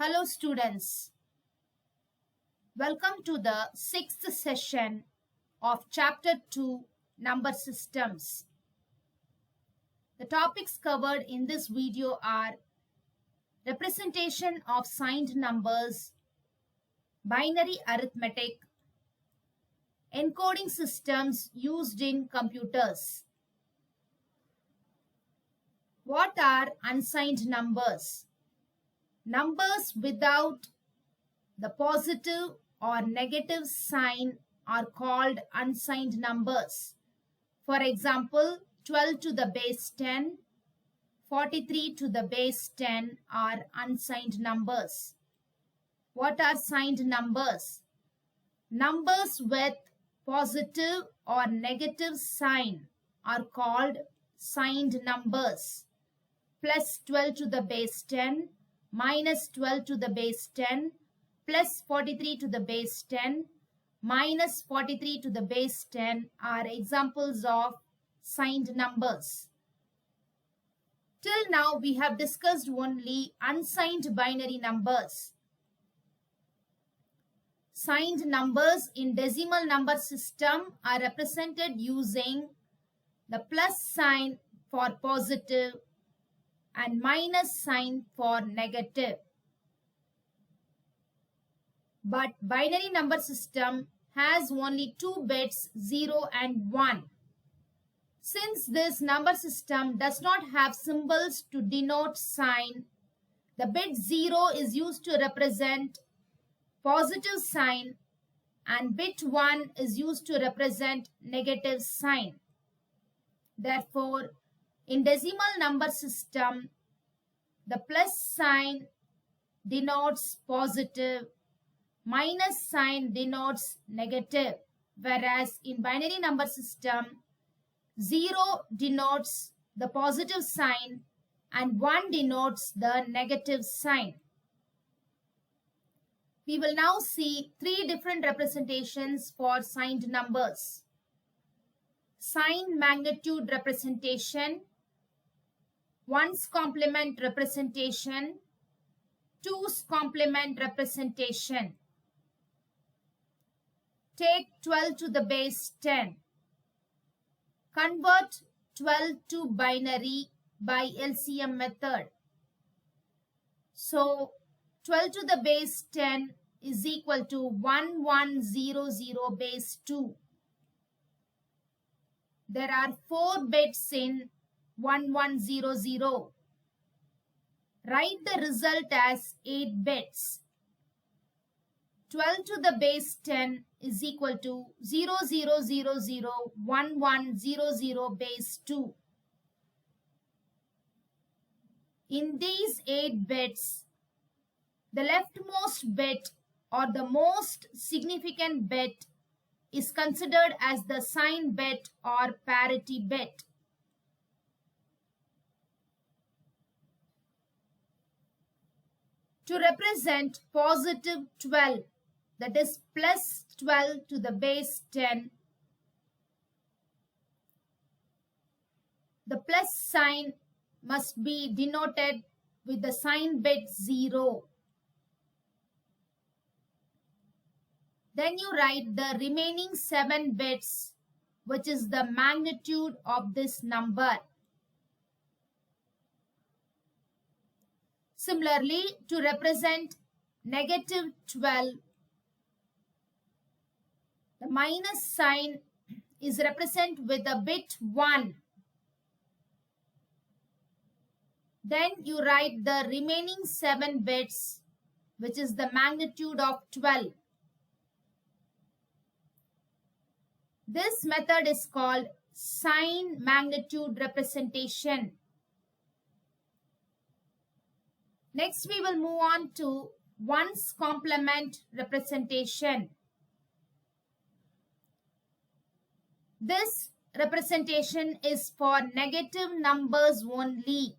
Hello students, welcome to the 6th session of chapter 2 Number Systems. The topics covered in this video are representation of signed numbers, binary arithmetic, encoding systems used in computers. What are unsigned numbers? Numbers without the positive or negative sign are called unsigned numbers. For example, 12 to the base 10, 43 to the base 10 are unsigned numbers. What are signed numbers? Numbers with positive or negative sign are called signed numbers. Plus 12 to the base 10, minus 12 to the base 10, plus 43 to the base 10, minus 43 to the base 10 are examples of signed numbers. Till now, we have discussed only unsigned binary numbers. Signed numbers in decimal number system are represented using the plus sign for positive and minus sign for negative. But binary number system has only two bits, 0 and 1. Since this number system does not have symbols to denote sign, the bit 0 is used to represent positive sign and bit 1 is used to represent negative sign. Therefore, in decimal number system, the plus sign denotes positive, minus sign denotes negative, whereas in binary number system, 0 denotes the positive sign and 1 denotes the negative sign. We will now see three different representations for signed numbers. Sign magnitude representation, 1's complement representation, 2's complement representation. Take 12 to the base 10. Convert 12 to binary by LCM method. So 12 to the base 10 is equal to 1100 base 2. There are 4 bits in 1100. Write the result as 8 bits. 12 to the base 10 is equal to 00001100 base 2. In these 8 bits, the leftmost bit or the most significant bit is considered as the sign bit or parity bit. To represent positive 12, that is plus 12 to the base 10, the plus sign must be denoted with the sign bit 0. Then you write the remaining 7 bits, which is the magnitude of this number. Similarly, to represent negative 12, the minus sign is represented with a bit 1. Then you write the remaining 7 bits, which is the magnitude of 12. This method is called sign magnitude representation. Next, we will move on to 1's complement representation. This representation is for negative numbers only.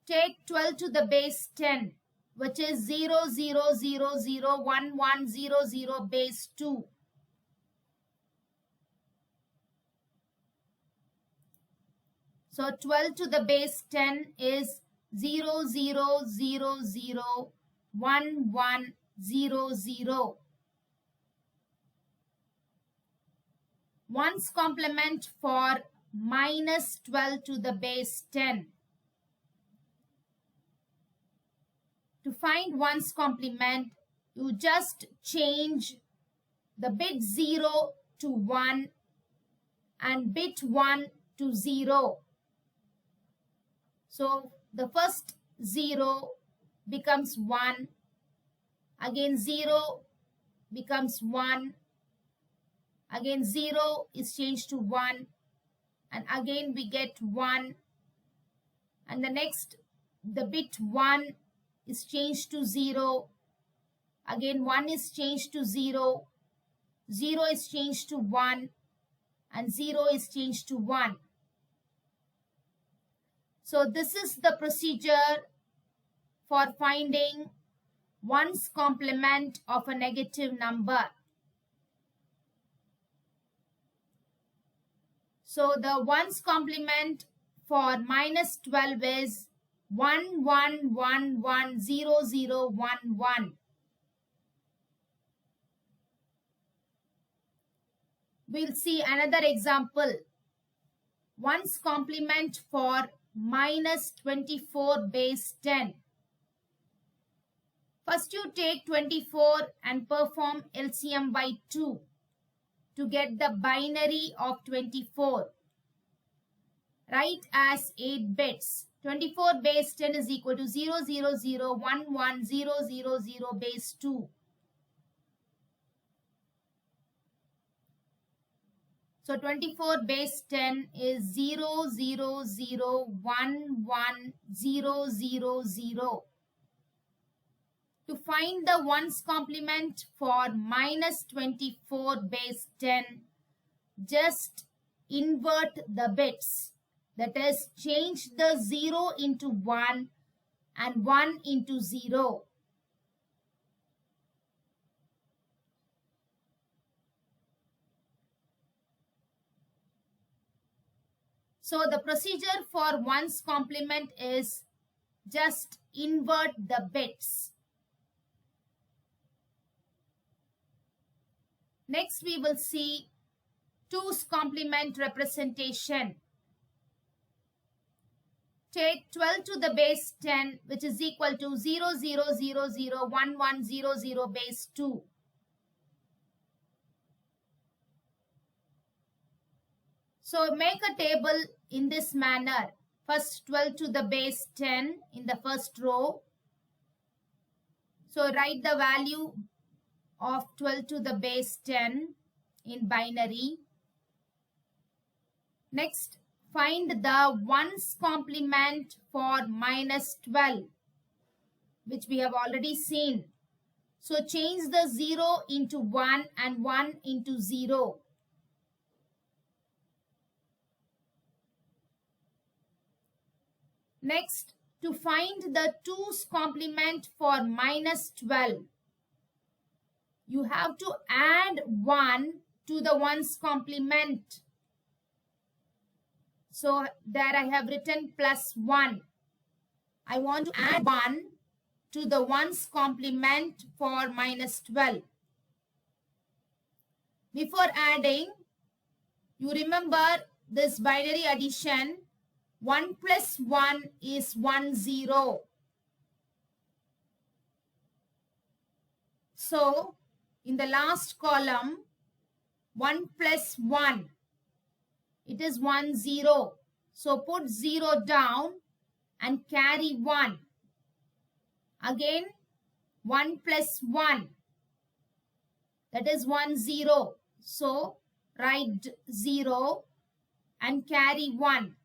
Take 12 to the base 10, which is 00001100 base 2. So 12 to the base 10 is 0 0 0 0 1 1 0 0. Ones complement for minus 12 to the base 10. To find ones complement, you just change the bit 0 to 1 and bit 1 to 0. So the first 0 becomes 1, again 0 becomes 1, again 0 is changed to 1, and again we get 1, and the next, the bit 1 is changed to 0, again 1 is changed to 0, 0 is changed to 1, and 0 is changed to 1. So this is the procedure for finding ones complement of a negative number. So the ones complement for minus 12 is 1 1 1 1 0 0 1 1. We'll see another example. Ones complement for minus 24 base 10. First you take 24 and perform LCM by 2 to get the binary of 24. Write as 8 bits. 24 base 10 is equal to 0 0 0 1 1 0 0 0 base 2. So 24 base 10 is 0 0 0 1 1 0 0 0. To find the ones complement for minus 24 base 10, just invert the bits. That is, change the 0 into 1 and 1 into 0. So the procedure for ones complement is just invert the bits. Next we will see 2's complement representation. Take 12 to the base 10, which is equal to 0 0 0 0 1 1 0 0 base 2. So make a table in this manner. First 12 to the base 10 in the first row. So write the value of 12 to the base 10 in binary. Next, find the ones complement for minus 12, which we have already seen. So change the 0 into 1 and 1 into 0. Next, to find the 2's complement for minus 12, you have to add 1 to the ones complement. So there I have written plus 1. I want to add 1 to the ones complement for minus 12. Before adding, you remember this binary addition. 1 plus 1 is 1 0. So in the last column, 1 plus 1, it is 1 0. So put 0 down and carry 1. Again 1 plus 1, that is 1 0. So write 0 and carry 1.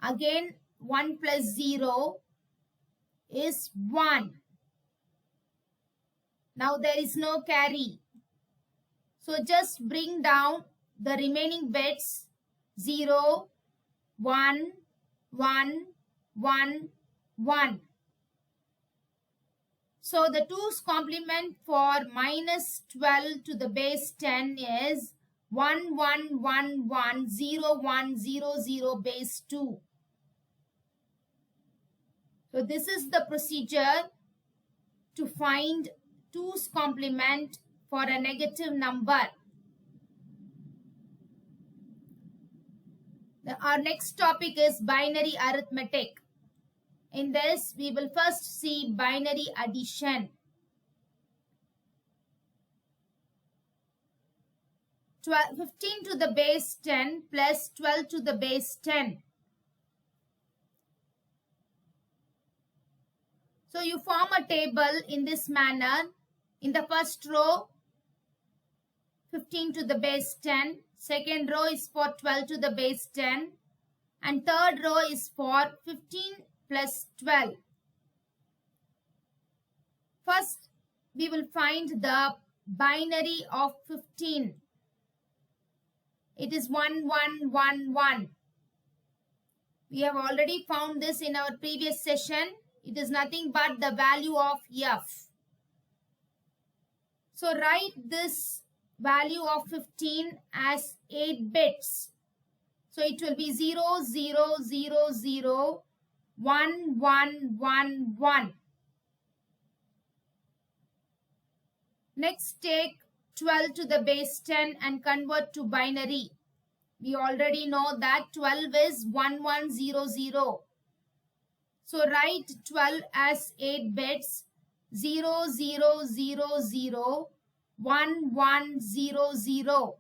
Again 1 plus 0 is 1. Now there is no carry. So just bring down the remaining bits 0, 1, 1, 1, 1. So the 2's complement for minus 12 to the base 10 is 1, 1, 1, 1, 0, 1, 0, 0 base 2. So this is the procedure to find 2's complement for a negative number. Our next topic is binary arithmetic. In this, we will first see binary addition. 15 to the base 10 plus 12 to the base 10. So you form a table in this manner. In the first row, 15 to the base 10. Second row is for 12 to the base 10. And third row is for 15 plus 12. First, we will find the binary of 15. It is 1, 1, 1, 1. We have already found this in our previous session. It is nothing but the value of f. So write this value of 15 as 8 bits. So it will be 0, 0, 0, 0, 1, 1, 1, 1. Next, take 12 to the base 10 and convert to binary. We already know that 12 is 1, 1, 0, 0. So write 12 as 8 bits. 0, 0, 0, 0, 1, 1, 0, 0.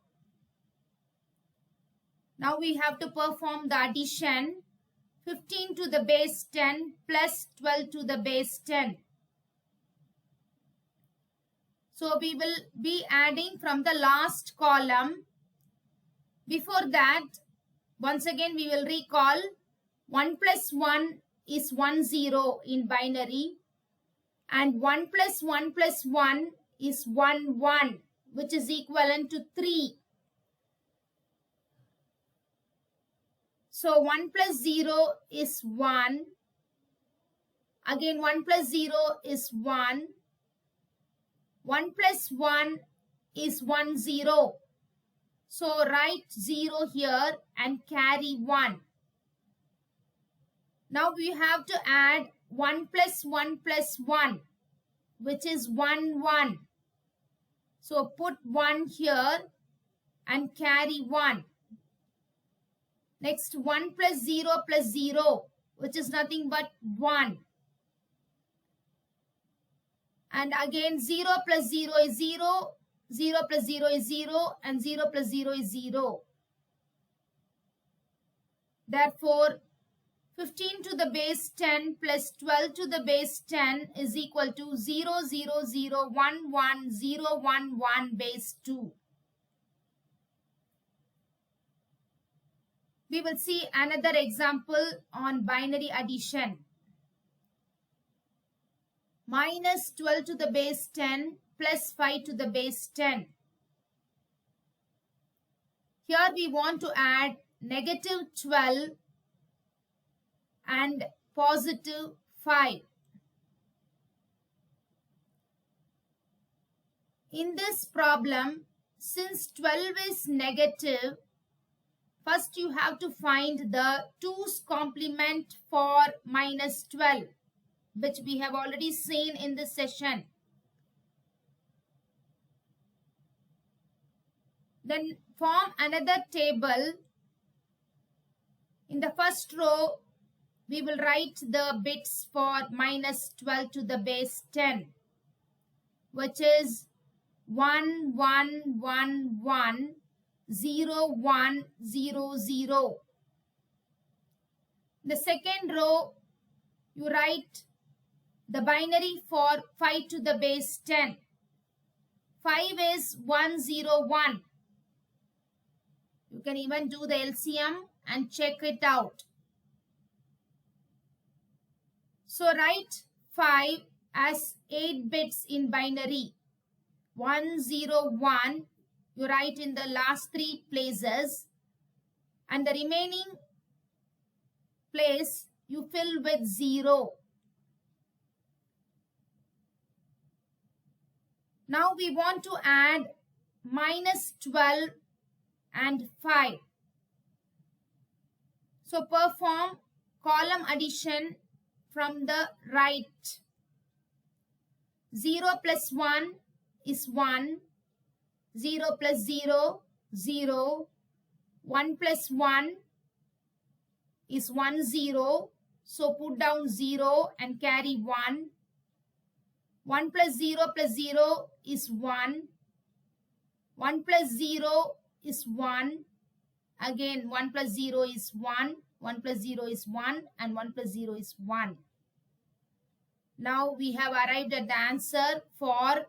Now we have to perform the addition. 15 to the base 10 plus 12 to the base 10. So we will be adding from the last column. Before that, once again we will recall 1 plus 1 is 1, 0 in binary. And 1 plus 1 plus 1 is 1, 1, which is equivalent to 3. So 1 plus 0 is 1. Again 1 plus 0 is 1. 1 plus 1 is 1, 0. So write 0 here and carry 1. Now we have to add 1 plus 1 plus 1, which is 1, 1. So put 1 here and carry 1. Next 1 plus 0, which is nothing but 1. And again 0 plus 0 is 0, 0 plus 0 is 0, and 0 plus 0 is 0. Therefore, 15 to the base 10 plus 12 to the base 10 is equal to 0, 0, 0, 1, 1, 0, 1, 1 base 2. We will see another example on binary addition. Minus 12 to the base 10 plus 5 to the base 10. Here we want to add negative 12 and positive 5. In this problem, since 12 is negative, first you have to find the 2's complement for minus 12, which we have already seen in this session. Then form another table. In the first row, we will write the bits for minus 12 to the base 10, which is 1, 1, 1, 1, 0, 1, 0, 0. The second row, you write the binary for 5 to the base 10. 5 is 1, 0, 1. You can even do the LCM and check it out. So write 5 as 8 bits in binary. 1, 0, 1. You write in the last 3 places. And the remaining place you fill with 0. Now we want to add minus 12 and 5. So perform column addition from the right. 0 plus 1 is 1. 0 plus 0, 0. 1 plus 1 is 1, 0. So put down 0 and carry 1. 1 plus 0 is 1. 1 plus 0 is 1. Again, 1 plus 0 is 1. 1 plus 0 is 1 and 1 plus 0 is 1. Now we have arrived at the answer for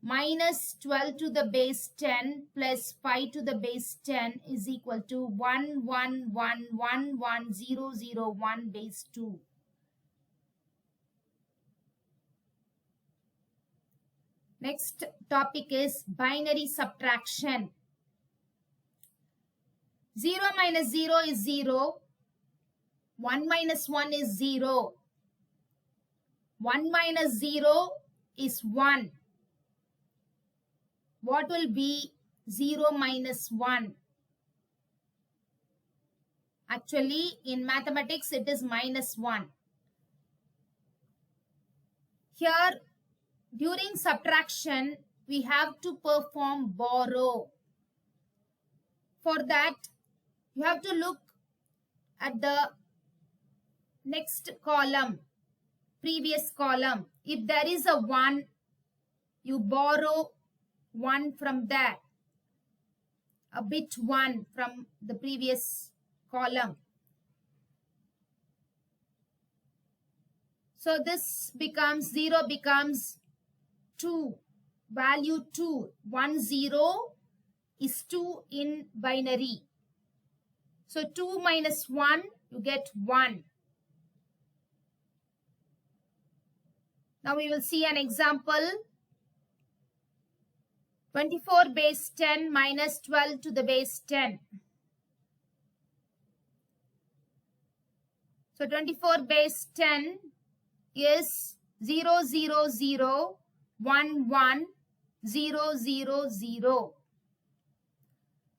minus 12 to the base 10 plus 5 to the base 10 is equal to 1111001 base 2. Next topic is binary subtraction. 0 minus 0 is 0. 1 minus 1 is 0. 1 minus 0 is 1. What will be 0 minus 1? Actually, in mathematics, it is minus 1. Here, during subtraction, we have to perform borrow. For that, you have to look at the next column, previous column. If there is a 1, you borrow 1 from there, a bit 1 from the previous column. So this becomes 0 becomes 2, value 2. 1 0 is 2 in binary. So 2 minus 1, you get 1. Now we will see an example. 24 base 10 minus 12 to the base 10. So 24 base 10 is 0, 0, 0, 1, 1, 0, 0, 0.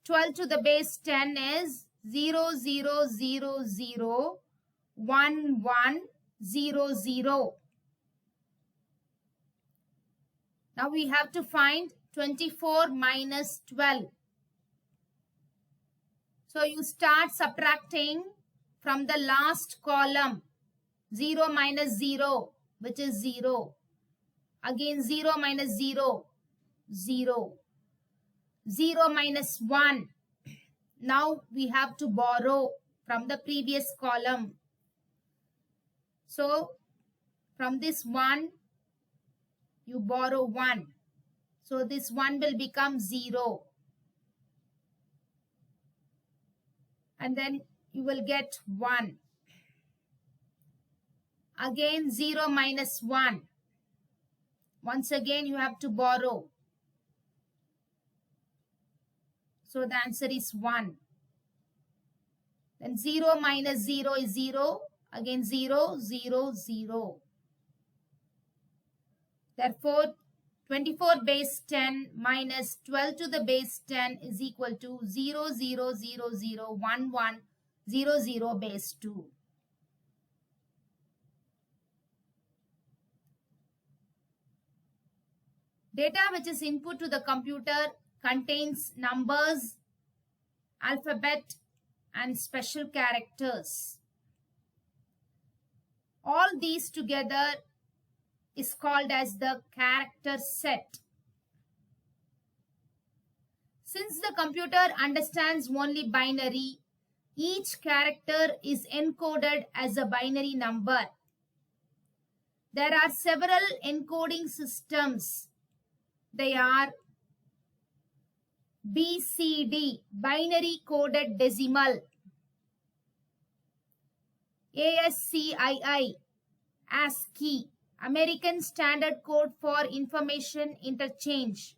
12 to the base 10 is 0, 0, 0, 0, 1, 1, 0, 0. Now we have to find 24 minus 12. So you start subtracting from the last column. 0 minus 0, which is 0. Again 0 minus 0, 0. 0 minus 1. Now we have to borrow from the previous column. So from this 1, you borrow 1. So this 1 will become 0. And then you will get 1. Again 0 minus 1. Once again you have to borrow. So the answer is 1. Then 0 minus 0 is 0. Again 0, 0, 0. Therefore, 24 base 10 minus 12 to the base 10 is equal to 0, 0, 0, 0, 1, 1, 0, 0 base 2. Data which is input to the computer contains numbers, alphabet, and special characters. All these together is called as the character set. Since the computer understands only binary, each character is encoded as a binary number. There are several encoding systems. They are BCD, binary coded decimal, ASCII, ASCII, American Standard Code for Information Interchange,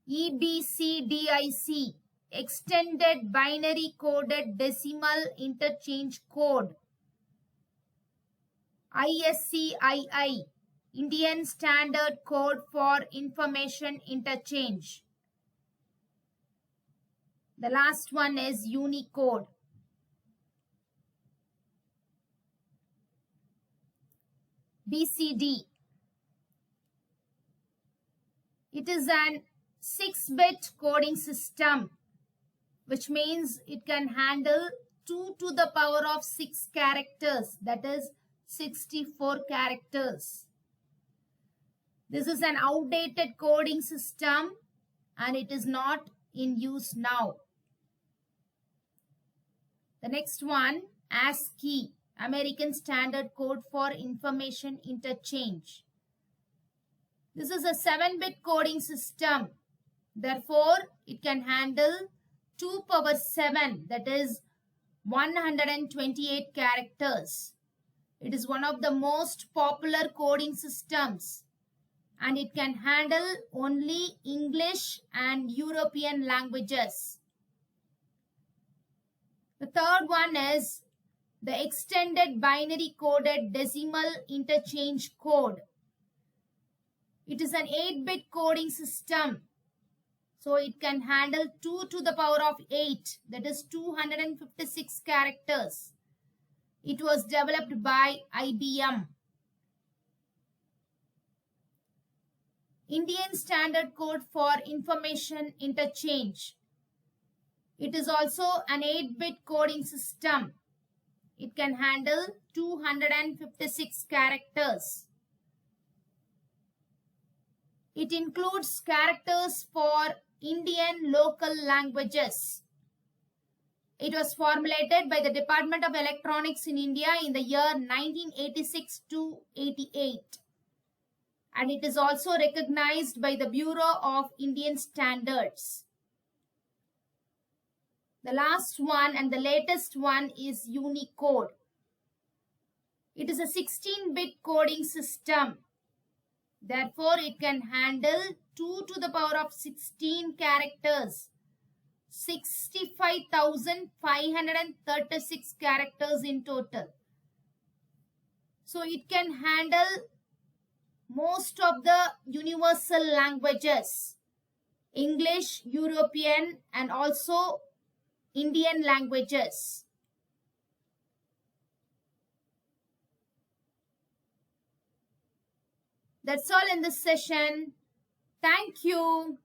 EBCDIC, Extended Binary Coded Decimal Interchange Code, ISCII, Indian Standard Code for Information Interchange. The last one is Unicode. BCD. It is an 6-bit coding system, which means it can handle 2 to the power of 6 characters, that is 64 characters. This is an outdated coding system and it is not in use now. The next one, ASCII, American Standard Code for Information Interchange. This is a 7-bit coding system. Therefore, it can handle 2 power 7, that is 128 characters. It is one of the most popular coding systems and it can handle only English and European languages. The third one is the Extended Binary Coded Decimal Interchange Code. It is an 8-bit coding system. So it can handle 2 to the power of 8, that is 256 characters. It was developed by IBM. Indian Standard Code for Information Interchange. It is also an 8-bit coding system. It can handle 256 characters. It includes characters for Indian local languages. It was formulated by the Department of Electronics in India in the year 1986 to 88. And it is also recognized by the Bureau of Indian Standards. The last one and the latest one is Unicode. It is a 16-bit coding system. Therefore, it can handle 2 to the power of 16 characters, 65,536 characters in total. So, it can handle most of the universal languages, English, European, and also Indian languages. That's all in this session. Thank you.